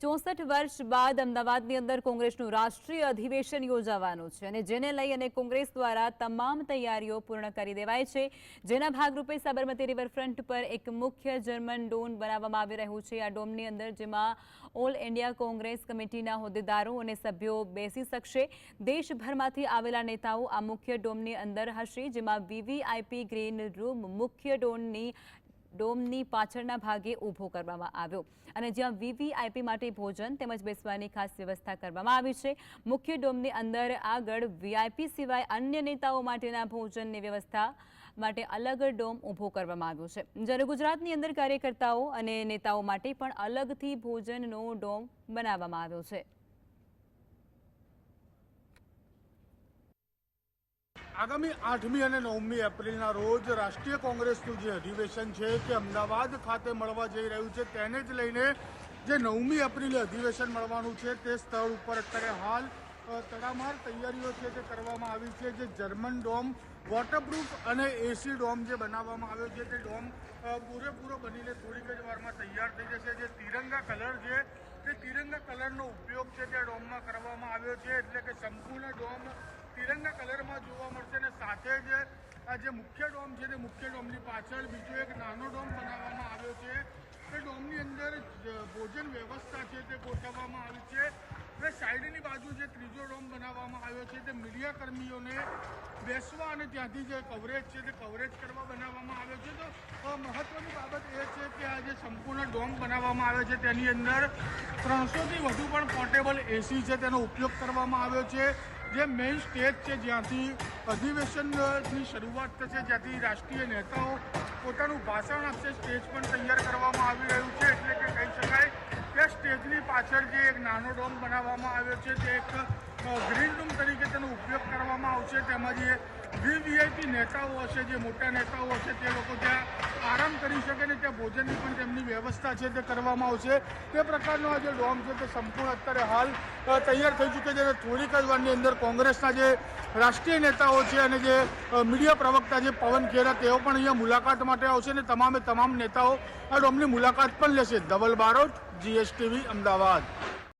64 વર્ષ બાદ અમદાવાદની અંદર કોંગ્રેસનું રાષ્ટ્રીય અધિવેશન યોજાવાનું છે અને જેને લઈ અને કોંગ્રેસ દ્વારા તમામ તૈયારીઓ પૂર્ણ કરી દેવાઈ છે, જેના ભાગરૂપે સાબરમતી રિવરફ્રન્ટ પર એક મુખ્ય જર્મન ડોમ બનાવવામાં આવી રહ્યું છે। આ ડોમની અંદર જેમાં ઓલ ઇન્ડિયા કોંગ્રેસ કમિટીના હોદ્દેદારો અને સભ્યો બેસી શકશે। દેશભરમાંથી આવેલા નેતાઓ આ મુખ્ય ડોમની અંદર હશે, જેમાં વીવીઆઈપી ગ્રીન રૂમ મુખ્ય ડોમની પાછળના ભાગે ઊભો કરવામાં આવ્યો અને જ્યાં વીવીઆઈપી માટે ભોજન તેમજ બેસવાની ખાસ વ્યવસ્થા કરવામાં આવી છે। મુખ્ય ડોમની અંદર આગળ વીઆઈપી સિવાય અન્ય નેતાઓ માટેના ભોજનની વ્યવસ્થા માટે અલગ ડોમ ઊભો કરવામાં આવ્યો છે, જ્યારે ગુજરાતની અંદર કાર્યકર્તાઓ અને નેતાઓ માટે પણ અલગથી ભોજનનો ડોમ બનાવવામાં આવ્યો છે। આગામી 8મી અને 9મી એપ્રિલના રોજ રાષ્ટ્રીય કોંગ્રેસનું જે અધિવેશન છે તે અમદાવાદ ખાતે મળવા જઈ રહ્યું છે, તેને જ લઈને જે 9મી એપ્રિલે અધિવેશન મળવાનું છે તે સ્થળ ઉપર અત્યારે હાલ તડામાર તૈયારીઓ છે તે કરવામાં આવી છે। જે જર્મન ડોમ વોટરપ્રૂફ અને એસી ડોમ જે બનાવવામાં આવ્યો છે તે ડોમ પૂરેપૂરો બનીને થોડીક જ વારમાં તૈયાર થઈ જશે। જે તિરંગા કલર છે તે તિરંગા કલરનો ઉપયોગ છે તે ડોમમાં કરવામાં આવ્યો છે, એટલે કે સંપૂર્ણ ડોમ તિરંગા કલરમાં જોવા મળશે અને સાથે જ આ જે મુખ્ય ડોમ છે તે મુખ્ય ડોમની પાછળ બીજો એક નાનો ડોમ બનાવવામાં આવ્યો છે। તે ડોમની અંદર ભોજન વ્યવસ્થા છે તે ગોઠવવામાં આવી છે અને સાઈડની બાજુ જે ત્રીજો ડોમ બનાવવામાં આવ્યો છે તે મીડિયા કર્મીઓને બેસવા અને ત્યાંથી જે કવરેજ છે તે કવરેજ કરવા બનાવવામાં આવ્યો છે। તો મહત્વની બાબત એ છે કે આ જે સંપૂર્ણ ડોમ બનાવવામાં આવ્યો છે તેની અંદર 300થી વધુ પણ પોર્ટેબલ એસી છે તેનો ઉપયોગ કરવામાં આવ્યો છે। જે મેઇન સ્ટેજ છે જ્યાંથી અધિવેશનની શરૂઆત થશે, જ્યાંથી રાષ્ટ્રીય નેતાઓ પોતાનું ભાષણ આપશે, સ્ટેજ પણ તૈયાર કરવામાં આવી રહ્યું છે, એટલે કે કહી શકાય કે સ્ટેજની પાછળ જે એક નાનો ડોમ બનાવવામાં આવ્યો છે તે એક ગ્રીન રૂમ તરીકે તેનો ઉપયોગ કરવામાં આવશે। તેમાં જે વીવીઆઈપી નેતાઓ હશે, જે મોટા નેતાઓ હશે, તે લોકો ત્યાં આરામ કરી શકે ને ત્યાં ભોજનની પણ તેમની વ્યવસ્થા છે તે કરવામાં આવશે। તે પ્રકારનો આ જે ડોમ છે તે સંપૂર્ણ અત્યારે હાલ તૈયાર થઈ ચૂક્યો છે અને થોડીક જ વારની અંદર કોંગ્રેસના જે રાષ્ટ્રીય નેતાઓ છે અને જે મીડિયા પ્રવક્તા છે પવન ખેરા, તેઓ પણ અહીંયા મુલાકાત માટે આવશે અને તમામ નેતાઓ આ ડોમની મુલાકાત પણ લેશે। ધવલ બારોટ, GSTV, અમદાવાદ।